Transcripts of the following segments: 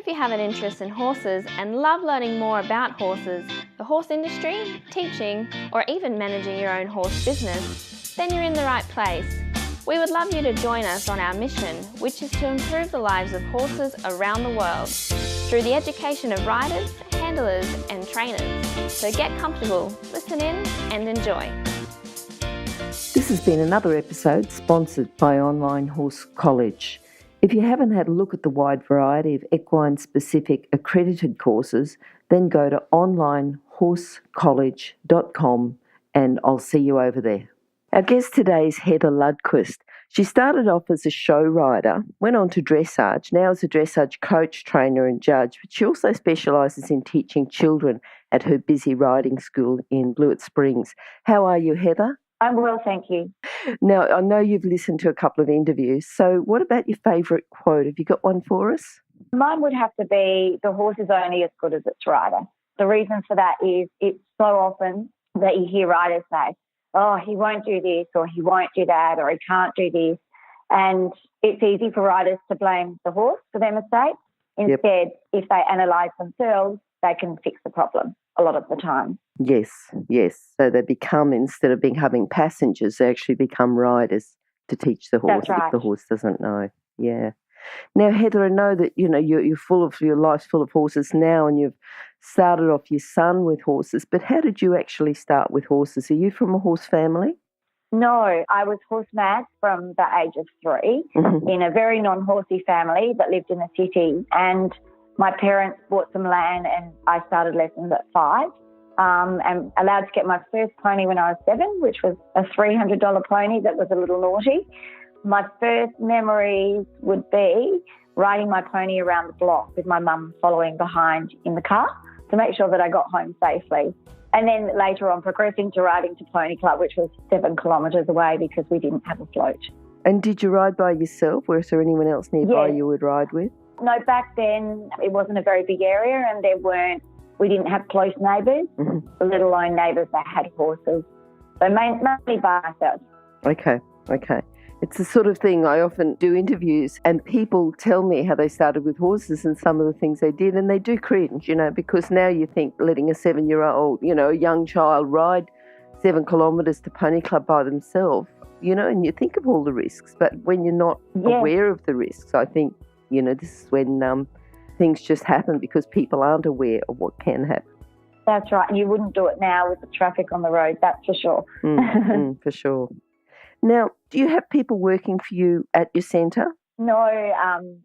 If you have an interest in horses and love learning more about horses, the horse industry, teaching, or even managing your own horse business, then you're in the right place. We would love you to join us on our mission, which is to improve the lives of horses around the world through the education of riders, handlers, and trainers. So get comfortable, listen in, and enjoy. This has been another episode sponsored by Online Horse College. If you haven't had a look at the wide variety of equine-specific accredited courses, then go to onlinehorsecollege.com and I'll see you over there. Our guest today is Heather Lundquist. She started off as a show rider, went on to dressage, now is a dressage coach, trainer and judge, but she also specialises in teaching children at her busy riding school in Blewett Springs. How are you, Heather? I'm well, thank you. Now, I know you've listened to a couple of interviews, so what about your favourite quote? Have you got one for us? Mine would have to be, the horse is only as good as its rider. The reason for that is it's so often that you hear riders say, oh, he won't do this or he won't do that or he can't do this. And it's easy for riders to blame the horse for their mistakes. Instead, if they analyse themselves, they can fix the problem a lot of the time. Yes. So they become, instead of having passengers, they actually become riders to teach the horse. That's right. If the horse doesn't know. Yeah. Now, Heather, I know that you're full of, your life's full of horses now, and you've started off your son with horses. But how did you actually start with horses? Are you from a horse family? No, I was horse mad from the age of 3 in a very non-horsey family that lived in the city. And my parents bought some land and I started lessons at 5. And allowed to get my first pony when I was 7, which was a $300 pony that was a little naughty. My first memories would be riding my pony around the block with my mum following behind in the car to make sure that I got home safely. And then later on progressing to riding to Pony Club, which was 7 kilometres away because we didn't have a float. And did you ride by yourself, or is there anyone else nearby Yes. you would ride with? No, back then it wasn't a very big area and we didn't have close neighbours, let alone neighbours that had horses. So mainly by myself. Okay. It's the sort of thing, I often do interviews and people tell me how they started with horses and some of the things they did, and they do cringe, because now you think letting a 7-year-old, a young child ride 7 kilometres to Pony Club by themselves, and you think of all the risks. But when you're not aware of the risks, I think, this is when things just happen because people aren't aware of what can happen. That's right. And you wouldn't do it now with the traffic on the road, that's for sure. For sure. Now, do you have people working for you at your centre? No.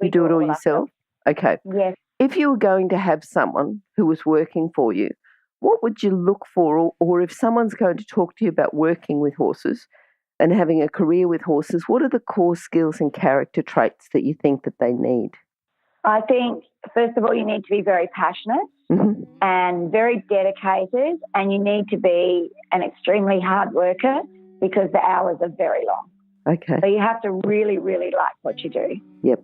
You do it all yourself? Okay. Yes. If you were going to have someone who was working for you, what would you look for? Or if someone's going to talk to you about working with horses and having a career with horses, what are the core skills and character traits that you think that they need? I think, first of all, you need to be very passionate and very dedicated, and you need to be an extremely hard worker because the hours are very long. Okay. So you have to really, really like what you do. Yep.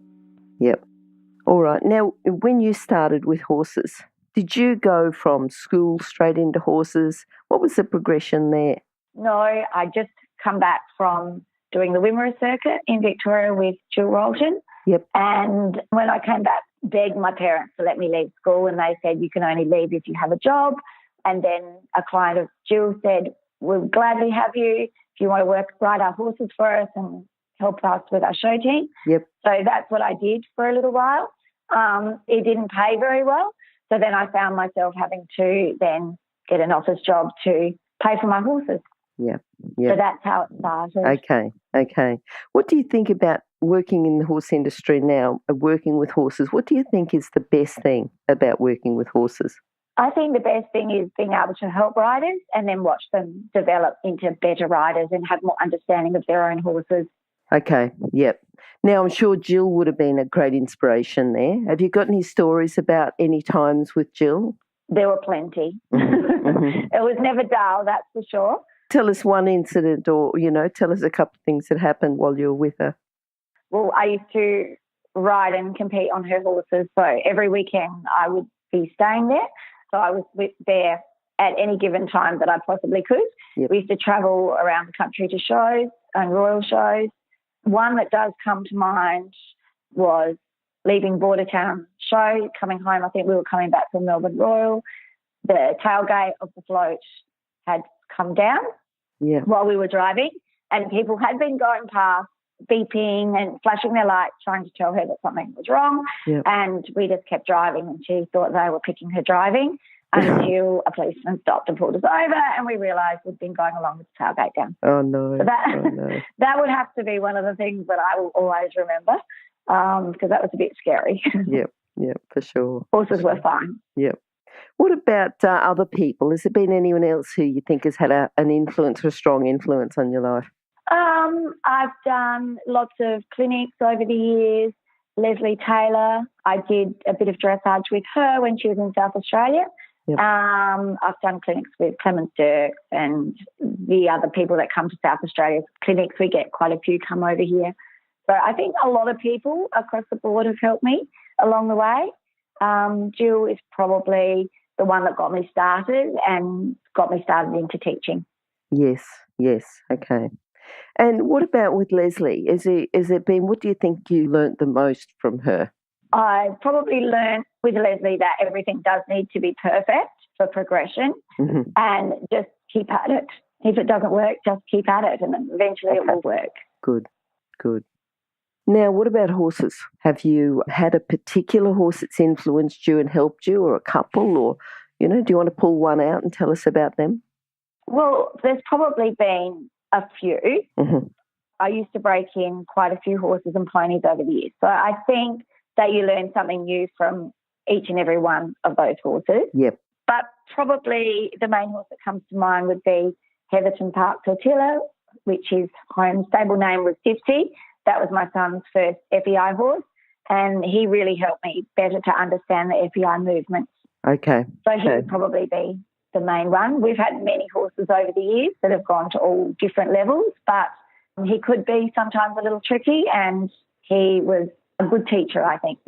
All right. Now, when you started with horses, did you go from school straight into horses? What was the progression there? No, I just come back from doing the Wimmera circuit in Victoria with Jill Rolton. Yep. And when I came back, begged my parents to let me leave school, and they said, you can only leave if you have a job. And then a client of Jill said, we'll gladly have you if you want to ride our horses for us and help us with our show team. Yep. So that's what I did for a little while. It didn't pay very well. So then I found myself having to then get an office job to pay for my horses. Yeah. So that's how it started. Okay. What do you think about working in the horse industry now, working with horses? What do you think is the best thing about working with horses? I think the best thing is being able to help riders and then watch them develop into better riders and have more understanding of their own horses. Okay, yep. Now, I'm sure Jill would have been a great inspiration there. Have you got any stories about any times with Jill? There were plenty. It was never dull, that's for sure. Tell us one incident or, tell us a couple of things that happened while you were with her. Well, I used to ride and compete on her horses. So every weekend I would be staying there. So I was there at any given time that I possibly could. Yep. We used to travel around the country to shows and royal shows. One that does come to mind was leaving Bordertown show. Coming home, I think we were coming back from Melbourne Royal. The tailgate of the float had come down while we were driving, and people had been going past, beeping and flashing their lights, trying to tell her that something was wrong. Yep. And we just kept driving, and she thought they were picking her driving until a policeman stopped and pulled us over, and we realised we'd been going along with the tailgate down. Oh, no. So that would have to be one of the things that I will always remember, because that was a bit scary. Yep, for sure. Horses were fine. Yep. What about other people? Has there been anyone else who you think has had an influence or a strong influence on your life? I've done lots of clinics over the years. Leslie Taylor, I did a bit of dressage with her when she was in South Australia. Yep. I've done clinics with Clemens Dirks and the other people that come to South Australia's clinics. We get quite a few come over here. So I think a lot of people across the board have helped me along the way. Jill is probably the one that got me started into teaching. Yes, okay. And what about with Leslie? What do you think you learnt the most from her? I probably learned with Leslie that everything does need to be perfect for progression, and just keep at it. If it doesn't work, just keep at it, and then eventually it will work. Good. Now, what about horses? Have you had a particular horse that's influenced you and helped you, or a couple, or, do you want to pull one out and tell us about them? Well, there's probably been a few. I used to break in quite a few horses and ponies over the years. So I think that you learn something new from each and every one of those horses. Yep. But probably the main horse that comes to mind would be Heatherton Park Tortilla, which his home stable name was Tipsy. That was my son's first FEI horse, and he really helped me better to understand the FEI movements. Okay. So he would probably be the main one. We've had many horses over the years that have gone to all different levels, but he could be sometimes a little tricky, and he was a good teacher, I think.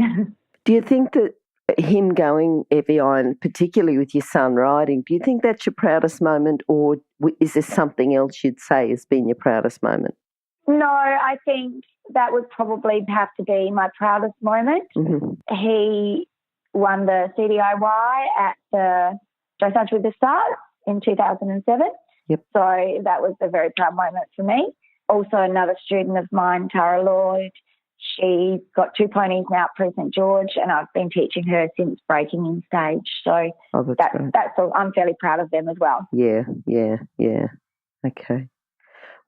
Do you think that him going FEI, and particularly with your son riding, do you think that's your proudest moment, or is there something else you'd say has been your proudest moment? No, I think that would probably have to be my proudest moment. He won the CDIY at the Dressage with the Stars in 2007. Yep. So that was a very proud moment for me. Also, another student of mine, Tara Lloyd, she's got 2 ponies now at St George, and I've been teaching her since breaking in stage. So that's all. I'm fairly proud of them as well. Yeah. Okay.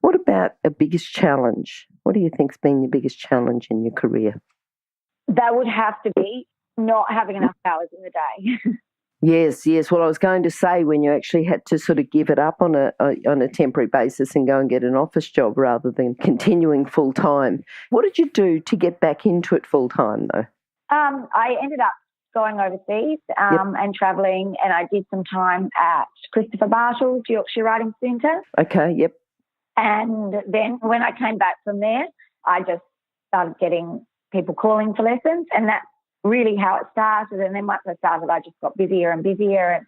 What about a biggest challenge? What do you think's been your biggest challenge in your career? That would have to be not having enough hours in the day. Yes. Well, I was going to say, when you actually had to sort of give it up on a temporary basis and go and get an office job rather than continuing full time. What did you do to get back into it full time, though? I ended up going overseas and travelling, and I did some time at Christopher Bartle's Yorkshire Riding Centre. Okay. Yep. And then when I came back from there, I just started getting people calling for lessons, and that's really how it started. And then once I started, I just got busier and busier, and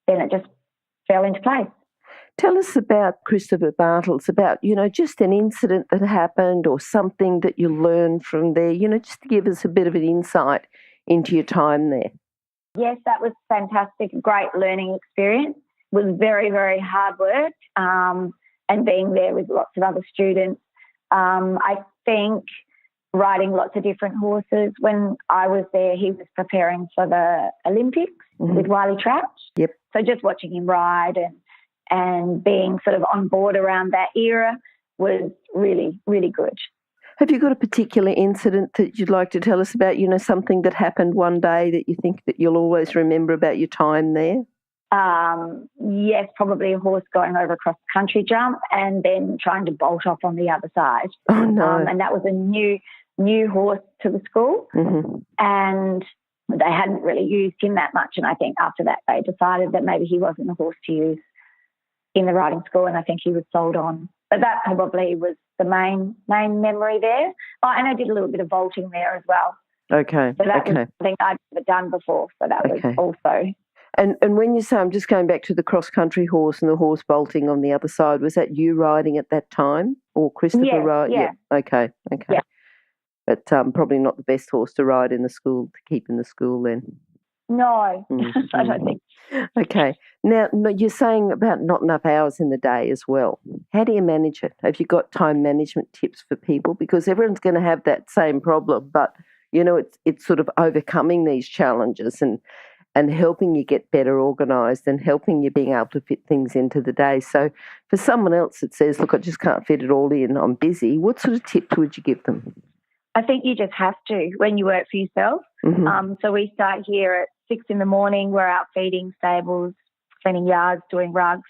then it just fell into place. Tell us about Christopher Bartle's, about, just an incident that happened or something that you learned from there, just to give us a bit of an insight into your time there. Yes, that was fantastic. Great learning experience. It was very, very hard work. And being there with lots of other students. I think riding lots of different horses. When I was there, he was preparing for the Olympics with Wiley Trout. Yep. So just watching him ride and being sort of on board around that era was really, really good. Have you got a particular incident that you'd like to tell us about, something that happened one day that you think that you'll always remember about your time there? Yes, probably a horse going over a cross-country jump and then trying to bolt off on the other side. Oh, no. And that was a new horse to the school, and they hadn't really used him that much. And I think after that they decided that maybe he wasn't the horse to use in the riding school, and I think he was sold on. But that probably was the main memory there. Oh, and I did a little bit of vaulting there as well. Okay. So that was something I'd never done before, so that was also... And when you say, I'm just going back to the cross-country horse and the horse bolting on the other side, was that you riding at that time or Christopher riding? Yeah. Okay. Yeah. but probably not the best horse to ride in the school, to keep in the school then. No, I don't think. Okay. Now, you're saying about not enough hours in the day as well. How do you manage it? Have you got time management tips for people? Because everyone's going to have that same problem, but, it's sort of overcoming these challenges and helping you get better organised and helping you being able to fit things into the day. So for someone else that says, look, I just can't fit it all in, I'm busy, what sort of tips would you give them? I think you just have to when you work for yourself. So we start here at 6 a.m. We're out feeding stables, cleaning yards, doing rugs.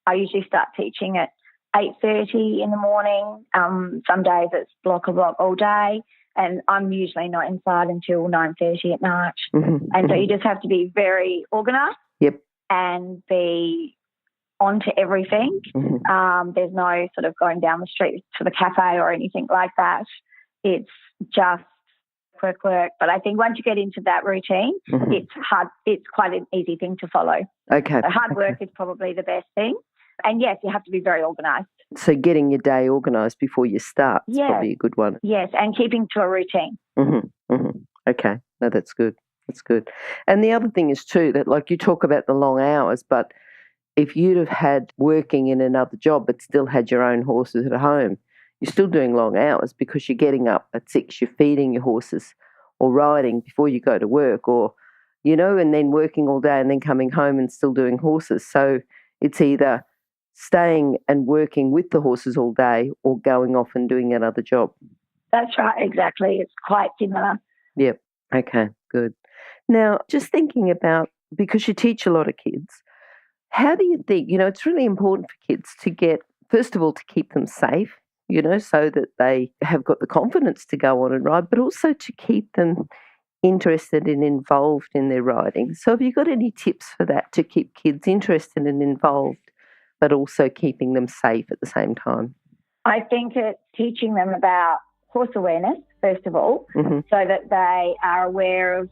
I usually start teaching at 8:30 in the morning. Some days it's block all day, and I'm usually not inside until 9:30 at night. And so you just have to be very organised. Yep. And be onto everything. There's no sort of going down the street to the cafe or anything like that. It's just work. But I think once you get into that routine, it's hard. It's quite an easy thing to follow. Okay. So hard work is probably the best thing. And yes, you have to be very organised. So getting your day organised before you start is probably a good one. Yes, and keeping to a routine. Okay. No, that's good. That's good. And the other thing is too that, like, you talk about the long hours, but if you'd have had working in another job but still had your own horses at home, you're still doing long hours because you're getting up at 6, you're feeding your horses or riding before you go to work or, and then working all day and then coming home and still doing horses. So it's either staying and working with the horses all day or going off and doing another job. That's right, exactly. It's quite similar. Yep. Okay, good. Now, just thinking about, because you teach a lot of kids, how do you think, it's really important for kids to get, first of all, to keep them safe, so that they have got the confidence to go on and ride, but also to keep them interested and involved in their riding. So have you got any tips for that, to keep kids interested and involved, but also keeping them safe at the same time? I think it's teaching them about horse awareness, first of all, so that they are aware of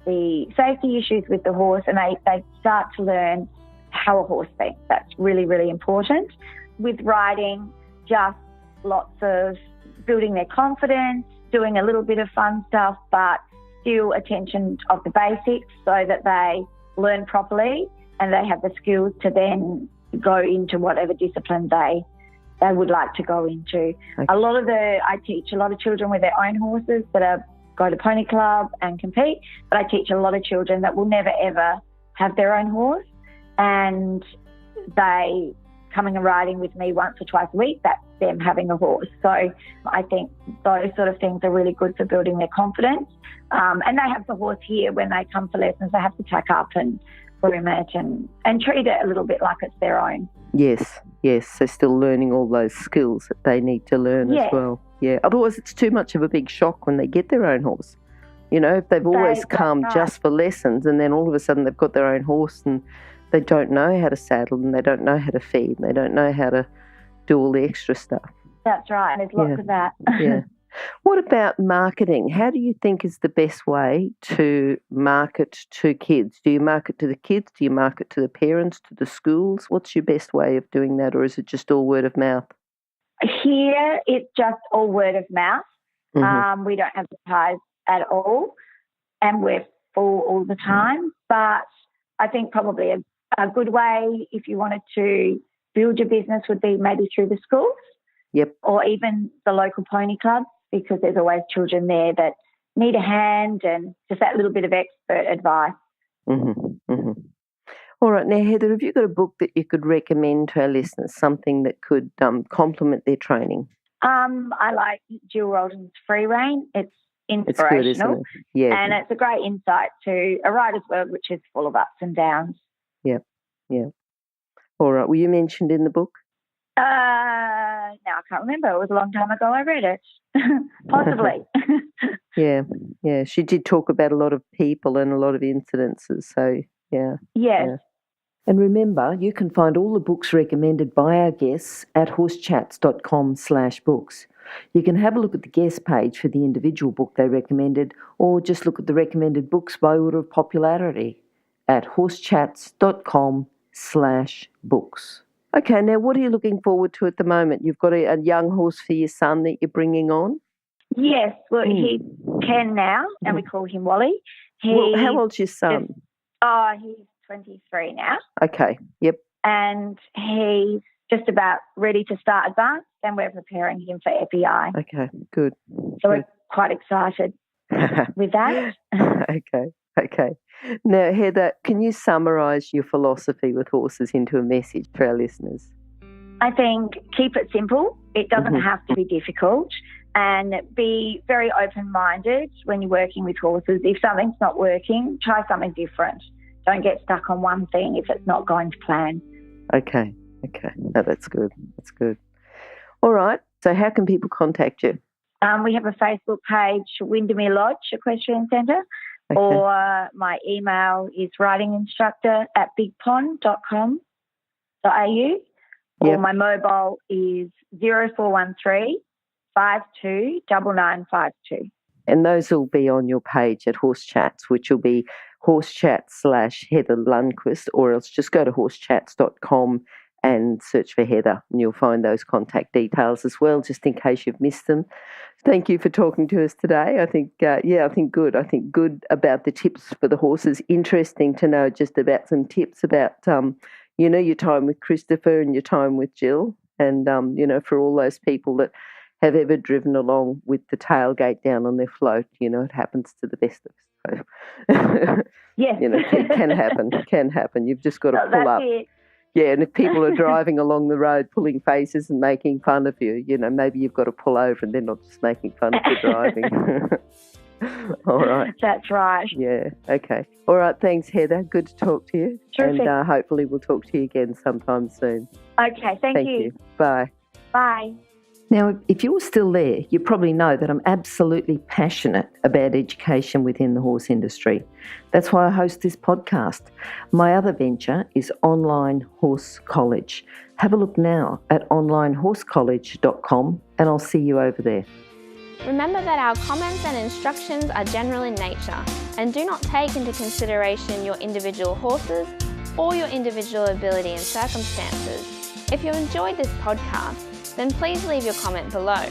the safety issues with the horse and they start to learn how a horse thinks. That's really, really important. With riding, just lots of building their confidence, doing a little bit of fun stuff, but still attention of the basics so that they learn properly and they have the skills to then go into whatever discipline they would like to go into. Okay. I teach a lot of children with their own horses that go to pony club and compete, but I teach a lot of children that will never ever have their own horse, and they coming and riding with me once or twice a week, that's them having a horse. So I think those sort of things are really good for building their confidence. And they have the horse here when they come for lessons. They have to tack up and groom it and treat it a little bit like it's their own. Yes. So still learning all those skills that they need to learn as well. Yeah. Otherwise, it's too much of a big shock when they get their own horse. If they've always come just for lessons and then all of a sudden they've got their own horse and they don't know how to saddle and they don't know how to feed and they don't know how to do all the extra stuff. That's right. And there's lots of that. Yeah. What about marketing? How do you think is the best way to market to kids? Do you market to the kids? Do you market to the parents, to the schools? What's your best way of doing that, or is it just all word of mouth? Here, it's just all word of mouth. We don't advertise at all, and we're full all the time. But I think probably a good way, if you wanted to build your business, would be maybe through the schools. Yep. Or even the local pony clubs, because there's always children there that need a hand and just that little bit of expert advice. All right. Now, Heather, have you got a book that you could recommend to our listeners, something that could complement their training? I like Jill Roldan's Free Rein. It's inspirational. It's good, isn't it? Yeah. And it's a great insight to a rider's world, which is full of ups and downs. Yeah. All right. Were you mentioned in the book? Now I can't remember. It was a long time ago I read it. Possibly. Yeah. She did talk about a lot of people and a lot of incidences. So, yeah. Yes. Yeah. And remember, you can find all the books recommended by our guests at horsechats.com/books. You can have a look at the guest page for the individual book they recommended, or just look at the recommended books by order of popularity at horsechats.com/books. Okay, now what are you looking forward to at the moment? You've got a young horse for your son that you're bringing on? Yes, well, he's 10 now, and we call him Wally. How old's your son? He's 23 now. Okay, yep. And he's just about ready to start advanced, and we're preparing him for FEI. Okay, good. So we're quite excited with that. Okay. Now, Heather, can you summarise your philosophy with horses into a message for our listeners? I think keep it simple. It doesn't have to be difficult, and be very open-minded when you're working with horses. If something's not working, try something different. Don't get stuck on one thing if it's not going to plan. Okay. No, that's good. All right. So how can people contact you? We have a Facebook page, Windermere Lodge Equestrian Centre, or my email is ridinginstructor@bigpond.com.au, or my mobile is 0413 529952. And those will be on your page at Horse Chats, which will be horsechats/Heather Lundquist, or else just go to horsechats.com and search for Heather, and you'll find those contact details as well, just in case you've missed them. Thank you for talking to us today. I think good. I think good about the tips for the horses. Interesting to know just about some tips about, your time with Christopher and your time with Jill, and, for all those people that have ever driven along with the tailgate down on their float, it happens to the best of us. Yes. It can happen. You've just got to pull up. It. Yeah, and if people are driving along the road pulling faces and making fun of you, maybe you've got to pull over and they're not just making fun of you driving. All right. That's right. Yeah, okay. All right, thanks, Heather. Good to talk to you. Terrific. And hopefully we'll talk to you again sometime soon. Okay, thank you. Bye. Bye. Now, if you're still there, you probably know that I'm absolutely passionate about education within the horse industry. That's why I host this podcast. My other venture is Online Horse College. Have a look now at onlinehorsecollege.com, and I'll see you over there. Remember that our comments and instructions are general in nature and do not take into consideration your individual horses or your individual ability and circumstances. If you enjoyed this podcast, then please leave your comment below.